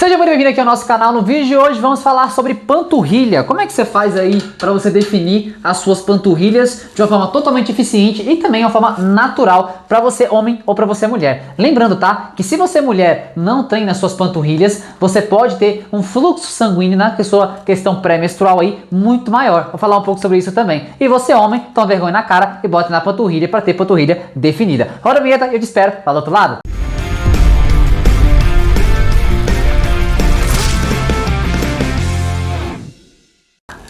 Seja muito bem-vindo aqui ao nosso canal. No vídeo de hoje vamos falar sobre panturrilha. Como é que você faz aí para você definir as suas panturrilhas de uma forma totalmente eficiente e também uma forma natural para você homem ou para você mulher. Lembrando, tá, que se você mulher não treina as suas panturrilhas, você pode ter um fluxo sanguíneo na sua questão pré-menstrual aí muito maior. Vou falar um pouco sobre isso também. E você homem, toma vergonha na cara e bota na panturrilha para ter panturrilha definida. Roda a vinheta e eu te espero lá do outro lado.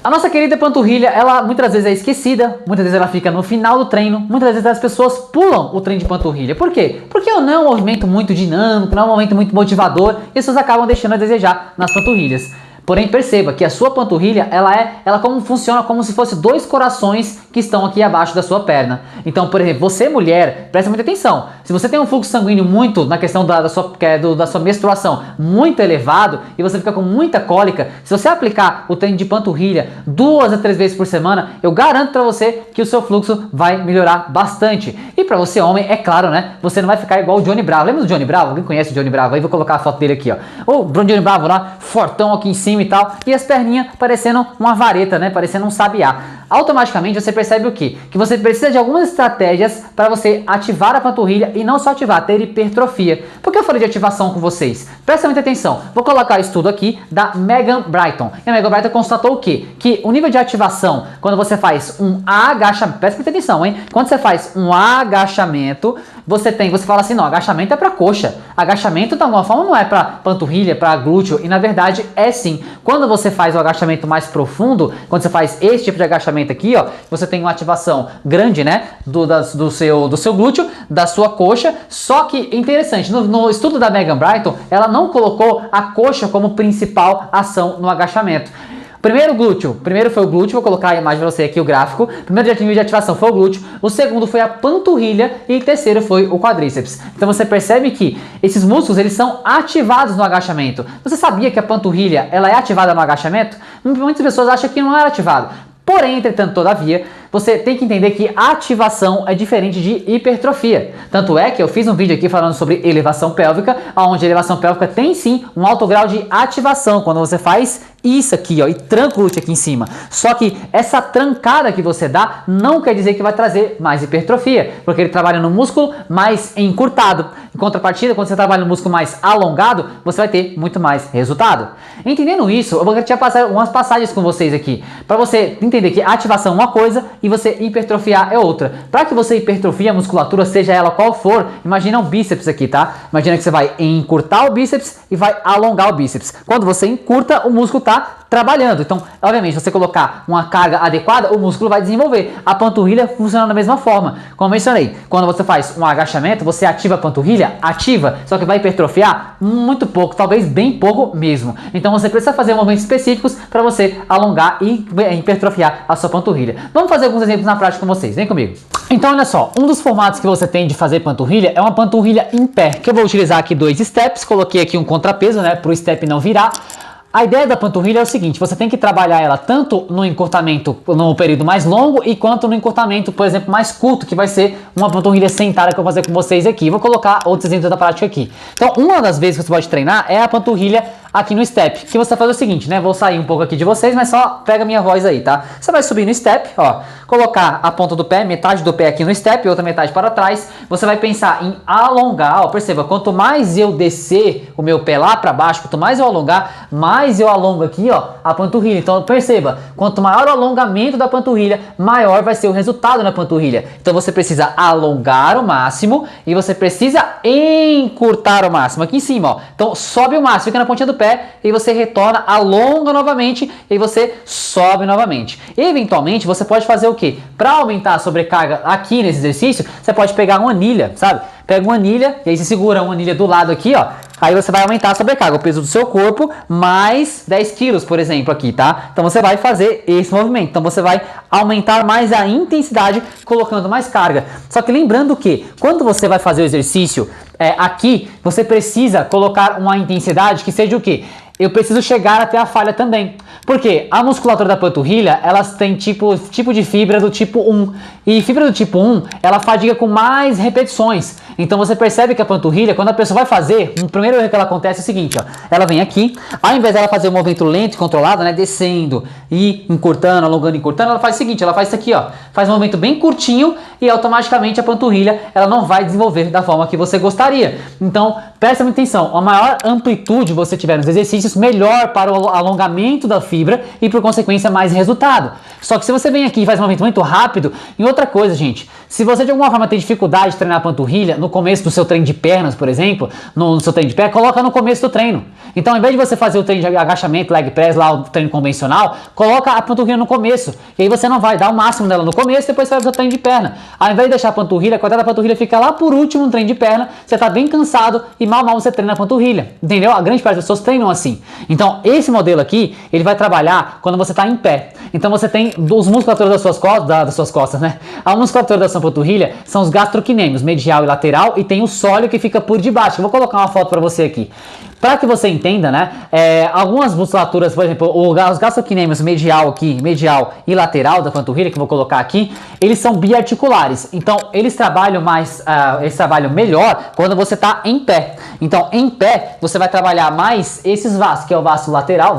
A nossa querida panturrilha, ela muitas vezes é esquecida, muitas vezes ela fica no final do treino, muitas vezes as pessoas pulam o treino de panturrilha. Por quê? Porque não é um movimento muito dinâmico, não é um movimento muito motivador, e as pessoas acabam deixando a desejar nas panturrilhas. Porém, perceba que a sua panturrilha, ela funciona como se fosse dois corações que estão aqui abaixo da sua perna. Então, por exemplo, você mulher, presta muita atenção. Se você tem um fluxo sanguíneo muito, na questão da sua menstruação, muito elevado, e você fica com muita cólica, se você aplicar o treino de panturrilha 2 a 3 vezes por semana, eu garanto pra você que o seu fluxo vai melhorar bastante. E pra você homem, é claro, né? Você não vai ficar igual o Johnny Bravo. Lembra do Johnny Bravo? Alguém conhece o Johnny Bravo? Aí vou colocar a foto dele aqui, ó. O Johnny Bravo lá, fortão aqui em cima e tal, e as perninhas parecendo uma vareta, né? Parecendo um sabiá. Automaticamente você percebe o quê? Que você precisa de algumas estratégias para você ativar a panturrilha e não só ativar, ter hipertrofia. Por que eu falei de ativação com vocês? Presta muita atenção. Vou colocar o estudo aqui da Megan Brighton. E a Megan Brighton constatou o quê? Que o nível de ativação, quando você faz um agachamento, presta muita atenção, hein? Quando você faz um agachamento, você fala assim, não, agachamento é para coxa. Agachamento de alguma forma não é para panturrilha, para glúteo, e na verdade é sim. Quando você faz o agachamento mais profundo, quando você faz esse tipo de agachamento aqui, ó, você tem uma ativação grande, né, do seu glúteo, da sua coxa. Só que interessante, no estudo da Megan Brighton, ela não colocou a coxa como principal ação no agachamento. Primeiro foi o glúteo, vou colocar a imagem para você aqui, o gráfico. Primeiro nível de ativação foi o glúteo, o segundo foi a panturrilha e o terceiro foi o quadríceps. Então você percebe que esses músculos, eles são ativados no agachamento. Você sabia que a panturrilha, ela é ativada no agachamento? Muitas pessoas acham que não é ativado. Porém, entretanto, todavia, você tem que entender que ativação é diferente de hipertrofia. Tanto é que eu fiz um vídeo aqui falando sobre elevação pélvica, onde a elevação pélvica tem sim um alto grau de ativação, quando você faz isso aqui, ó, e tranca o glúteo aqui em cima. Só que essa trancada que você dá não quer dizer que vai trazer mais hipertrofia, porque ele trabalha no músculo mais encurtado. Em contrapartida, quando você trabalha no músculo mais alongado, você vai ter muito mais resultado. Entendendo isso, eu vou passar umas passagens com vocês aqui, para você entender que ativação é uma coisa e você hipertrofiar é outra. Para que você hipertrofie a musculatura, seja ela qual for, imagina um bíceps aqui, tá? Imagina que você vai encurtar o bíceps e vai alongar o bíceps. Quando você encurta, o músculo tá trabalhando. Então, obviamente, se você colocar uma carga adequada, o músculo vai desenvolver. A panturrilha funciona da mesma forma. Como eu mencionei, quando você faz um agachamento, você ativa a panturrilha? Ativa, só que vai hipertrofiar muito pouco, talvez bem pouco mesmo. Então, você precisa fazer movimentos específicos para você alongar e hipertrofiar a sua panturrilha. Vamos fazer alguns exemplos na prática com vocês. Vem comigo. Então, olha só, um dos formatos que você tem de fazer panturrilha é uma panturrilha em pé, que eu vou utilizar aqui 2 steps, coloquei aqui um contrapeso, né, para o step não virar. A ideia da panturrilha é o seguinte, você tem que trabalhar ela tanto no encurtamento no período mais longo e quanto no encurtamento, por exemplo, mais curto, que vai ser uma panturrilha sentada que eu vou fazer com vocês aqui. Vou colocar outros exemplos da prática aqui. Então, uma das vezes que você pode treinar é a panturrilha aqui no step, que você faz o seguinte, né? Vou sair um pouco aqui de vocês, mas só pega minha voz aí, tá? Você vai subir no step, ó, colocar a ponta do pé, metade do pé aqui no step, outra metade para trás. Você vai pensar em alongar, ó, perceba, quanto mais eu descer o meu pé lá para baixo, quanto mais eu alongar, mais eu alongo aqui, ó, a panturrilha. Então perceba, quanto maior o alongamento da panturrilha, maior vai ser o resultado na panturrilha. Então você precisa alongar o máximo e você precisa encurtar o máximo aqui em cima, ó. Então sobe o máximo, fica na pontinha do pé e você retorna, alonga novamente e você sobe novamente. Eventualmente você pode fazer o que? Para aumentar a sobrecarga aqui nesse exercício, você pode pegar uma anilha, sabe? Pega uma anilha e aí você segura uma anilha do lado aqui, ó. Aí você vai aumentar a sobrecarga, o peso do seu corpo, mais 10 quilos, por exemplo, aqui, tá? Então você vai fazer esse movimento. Então você vai aumentar mais a intensidade, colocando mais carga. Só que lembrando que, quando você vai fazer o exercício aqui, você precisa colocar uma intensidade que seja o quê? eu preciso chegar até a falha também. Porque a musculatura da panturrilha, elas têm tipo de fibra do tipo 1. E fibra do tipo 1, ela fadiga com mais repetições. Então você percebe que a panturrilha, quando a pessoa vai fazer, o primeiro erro que ela acontece é o seguinte, ó. Ela vem aqui, ao invés dela fazer um movimento lento e controlado, né, descendo e encurtando, alongando e encurtando, ela faz o seguinte, ela faz isso aqui, ó. Faz um movimento bem curtinho e automaticamente a panturrilha, ela não vai desenvolver da forma que você gostaria. Então, presta muita atenção, a maior amplitude você tiver nos exercícios, melhor para o alongamento da fibra e por consequência mais resultado. Só que se você vem aqui e faz um movimento muito rápido, e outra coisa, gente, se você de alguma forma tem dificuldade de treinar a panturrilha, no começo do seu treino de pernas, por exemplo, no seu treino de pé, coloca no começo do treino. Então, ao invés de você fazer o treino de agachamento, leg press, lá o treino convencional, coloca a panturrilha no começo. E aí você não vai dar o máximo dela no começo, depois você vai fazer o treino de perna. Ao invés de deixar a panturrilha, quando a panturrilha fica lá por último no treino de perna, você tá bem cansado e mal você treina a panturrilha. Entendeu? A grande parte das pessoas treinam assim. Então, esse modelo aqui, ele vai trabalhar quando você tá em pé. Então você tem os musculaturas das suas costas, né? A musculatura da sua panturrilha são os gastrocnêmios, medial e lateral, e tem o sólio que fica por debaixo. Eu vou colocar uma foto para você aqui. Para que você entenda, né? Algumas musculaturas, por exemplo, os gastrocnêmios medial aqui, medial e lateral da panturrilha, que eu vou colocar aqui, eles são biarticulares. Então, eles trabalham melhor quando você está em pé. Então, em pé, você vai trabalhar mais esses vasos, que é o vaso lateral,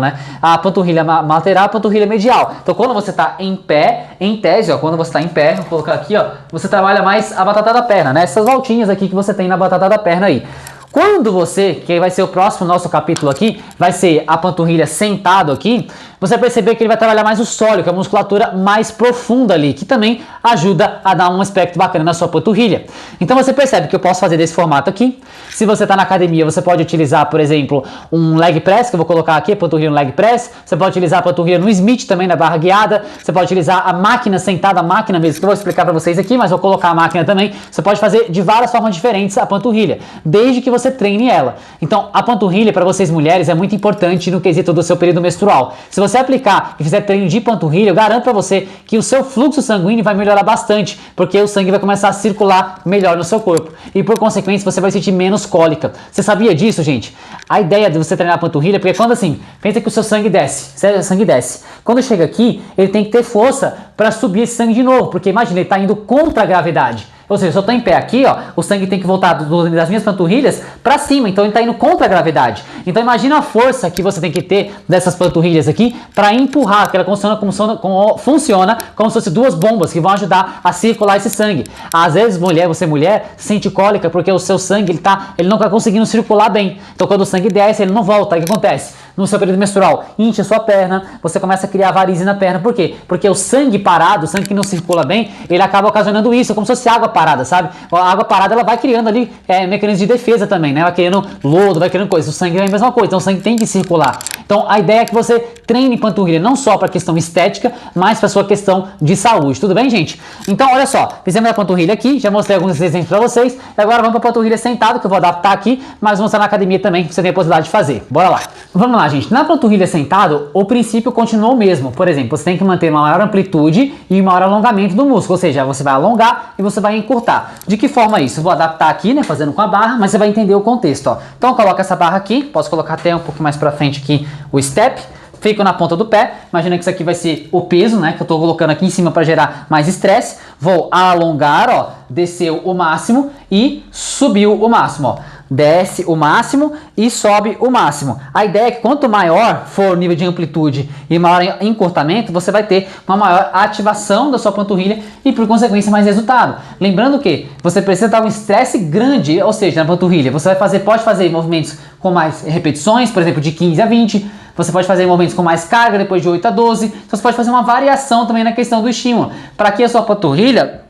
né? A panturrilha lateral, a panturrilha medial. Então, quando você está em pé, em tese, ó, quando você está em pé, vou colocar aqui, ó, você trabalha mais a batata da perna, né? Essas voltinhas aqui que você tem na batata da perna aí. Quando você, que vai ser o próximo nosso capítulo aqui, vai ser a panturrilha sentado aqui, você vai perceber que ele vai trabalhar mais o sólio, que é a musculatura mais profunda ali, que também ajuda a dar um aspecto bacana na sua panturrilha. Então você percebe que eu posso fazer desse formato aqui. Se você está na academia, você pode utilizar, por exemplo, um leg press, que eu vou colocar aqui, a panturrilha no leg press. Você pode utilizar a panturrilha no Smith também, na barra guiada. Você pode utilizar a máquina sentada, a máquina mesmo, que eu vou explicar para vocês aqui, mas vou colocar a máquina também. Você pode fazer de várias formas diferentes a panturrilha, desde que você treine ela. Então, a panturrilha para vocês mulheres é muito importante no quesito do seu período menstrual. Se você aplicar e fizer treino de panturrilha, eu garanto para você que o seu fluxo sanguíneo vai melhorar bastante, porque o sangue vai começar a circular melhor no seu corpo e por consequência você vai sentir menos cólica. Você sabia disso, gente? A ideia de você treinar a panturrilha, porque quando assim, pensa que o seu sangue desce, Quando chega aqui, ele tem que ter força para subir esse sangue de novo, porque imagina, ele está indo contra a gravidade. Ou seja, se eu estou em pé aqui, ó, o sangue tem que voltar das minhas panturrilhas para cima, então ele está indo contra a gravidade. Então imagina a força que você tem que ter dessas panturrilhas aqui para empurrar, que ela funciona como se fosse duas bombas que vão ajudar a circular esse sangue. Às vezes, você mulher, sente cólica porque o seu sangue ele não está conseguindo circular bem. Então quando o sangue desce, ele não volta. Aí o que acontece? No seu período menstrual, incha a sua perna, você começa a criar varizes na perna. Por quê? Porque o sangue parado, o sangue que não circula bem, ele acaba ocasionando isso, como se fosse água parada, sabe? A água parada, ela vai criando ali mecanismos de defesa também, né? Vai criando lodo, vai criando coisa. O sangue é a mesma coisa, então o sangue tem que circular. Então a ideia é que você treine panturrilha, não só para questão estética, mas para sua questão de saúde. Tudo bem, gente? Então, olha só, fizemos a panturrilha aqui, já mostrei alguns exemplos para vocês, e agora vamos para a panturrilha sentada, que eu vou adaptar aqui, mas vou mostrar na academia também, que você tem a possibilidade de fazer. Bora lá. Vamos lá, gente. Na panturrilha sentado, o princípio continua o mesmo. Por exemplo, você tem que manter uma maior amplitude e um maior alongamento do músculo, ou seja, você vai alongar e você vai encurtar. De que forma isso? Eu vou adaptar aqui, né, fazendo com a barra, mas você vai entender o contexto, ó. Então, coloca essa barra aqui, posso colocar até um pouco mais para frente aqui o step. Fico na ponta do pé, imagina que isso aqui vai ser o peso, né, que eu tô colocando aqui em cima para gerar mais estresse. Vou alongar, ó, desceu o máximo e subiu o máximo, ó. Desce o máximo e sobe o máximo. A ideia é que quanto maior for o nível de amplitude e maior encurtamento, você vai ter uma maior ativação da sua panturrilha e por consequência mais resultado. Lembrando que você precisa dar um estresse grande, ou seja, na panturrilha, você pode fazer movimentos com mais repetições, por exemplo, de 15 a 20. Você pode fazer movimentos com mais carga, depois de 8 a 12. Você pode fazer uma variação também na questão do estímulo. Para que a sua panturrilha,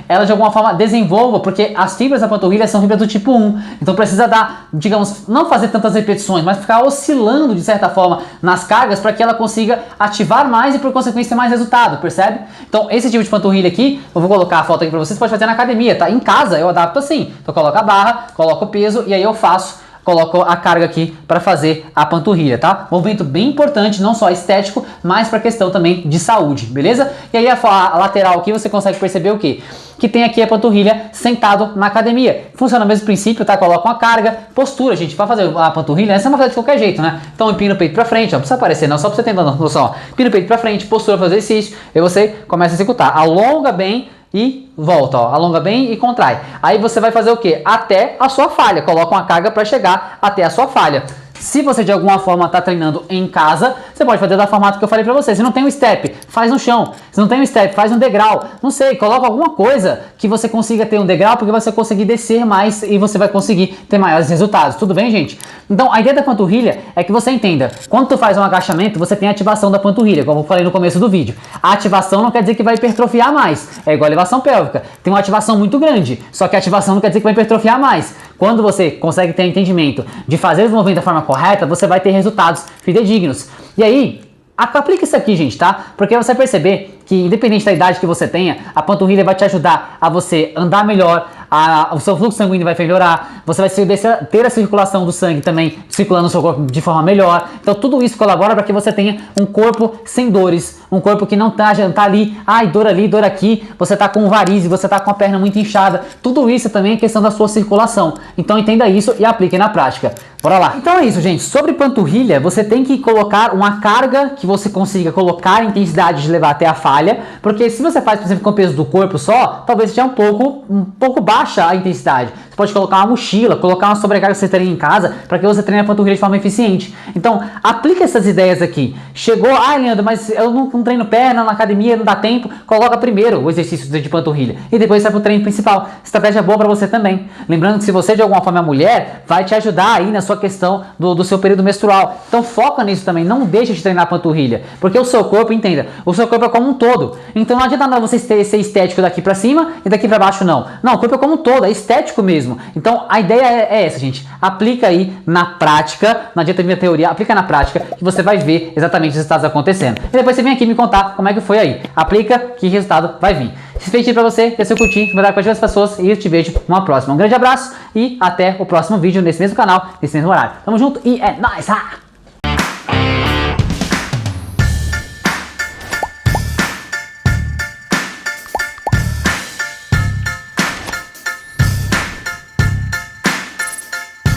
ela de alguma forma desenvolva, porque as fibras da panturrilha são fibras do tipo 1. Então precisa dar, digamos, não fazer tantas repetições, mas ficar oscilando de certa forma nas cargas para que ela consiga ativar mais e por consequência ter mais resultado, percebe? Então esse tipo de panturrilha aqui, eu vou colocar a foto aqui para vocês, pode fazer na academia, tá? Em casa eu adapto assim. Então eu coloco a barra, coloco o peso e aí eu faço coloco a carga aqui para fazer a panturrilha, tá? Movimento bem importante, não só estético, mas para questão também de saúde, beleza? E aí a lateral aqui você consegue perceber o quê? Que tem aqui a panturrilha sentado na academia. Funciona o mesmo princípio, tá? Coloca uma carga, postura, gente, para fazer a panturrilha, essa é uma coisa de qualquer jeito, né? Então empina o peito para frente, ó, não precisa aparecer não, só para você ter noção, ó. Empina o peito para frente, postura para fazer exercício, e você começa a executar. Alonga bem e volta, ó, alonga bem e contrai. Aí você vai fazer o quê? Até a sua falha, coloca uma carga para chegar até a sua falha. Se você de alguma forma está treinando em casa, você pode fazer da formato que eu falei para você. Se não tem um step, faz no chão. Se não tem um step, faz um degrau. Não sei, coloca alguma coisa que você consiga ter um degrau, porque você vai conseguir descer mais e você vai conseguir ter maiores resultados. Tudo bem, gente? Então, a ideia da panturrilha é que você entenda. Quando tu faz um agachamento, você tem a ativação da panturrilha, como eu falei no começo do vídeo. A ativação não quer dizer que vai hipertrofiar mais. É igual a elevação pélvica. Tem uma ativação muito grande, só que a ativação não quer dizer que vai hipertrofiar mais. Quando você consegue ter entendimento de fazer os movimentos da forma correta, você vai ter resultados fidedignos. E aí, aplica isso aqui, gente, tá? Porque você vai perceber que, independente da idade que você tenha, a panturrilha vai te ajudar a você andar melhor, o seu fluxo sanguíneo vai melhorar, você vai ter a circulação do sangue também circulando no seu corpo de forma melhor. Então tudo isso colabora para que você tenha um corpo sem dores, um corpo que não tá ali, ai, dor ali, dor aqui, você tá com varize, você tá com a perna muito inchada. Tudo isso também é questão da sua circulação. Então entenda isso e aplique na prática. Bora lá. Então é isso, gente. Sobre panturrilha, você tem que colocar uma carga que você consiga colocar a intensidade de levar até a falha, porque se você faz, por exemplo, com o peso do corpo só, talvez seja um pouco baixa a intensidade. Você pode colocar uma mochila, colocar uma sobrecarga que você treina em casa, para que você treine a panturrilha de forma eficiente. Então, aplica essas ideias aqui. Chegou, Leandro, mas eu não treino perna na academia, não dá tempo. Coloca primeiro o exercício de panturrilha e depois sai pro treino principal. Estratégia boa para você também. Lembrando que se você de alguma forma é mulher, vai te ajudar aí na sua questão do seu período menstrual. Então foca nisso também, não deixa de treinar a panturrilha, porque o seu corpo, entenda, o seu corpo é como um todo. Então não adianta nada você ser estético daqui para cima e daqui para baixo não. Não, o corpo é como um todo, é estético mesmo. Então a ideia é essa, gente. Aplica aí na prática, não adianta minha teoria, aplica na prática que você vai ver exatamente os resultados acontecendo. E depois você vem aqui me contar como é que foi aí. Aplica que resultado vai vir. Se fez para você, deixa eu curtir, mandar com as pessoas e eu te vejo numa próxima. Um grande abraço e até o próximo vídeo nesse mesmo canal, nesse mesmo horário. Tamo junto e é nóis!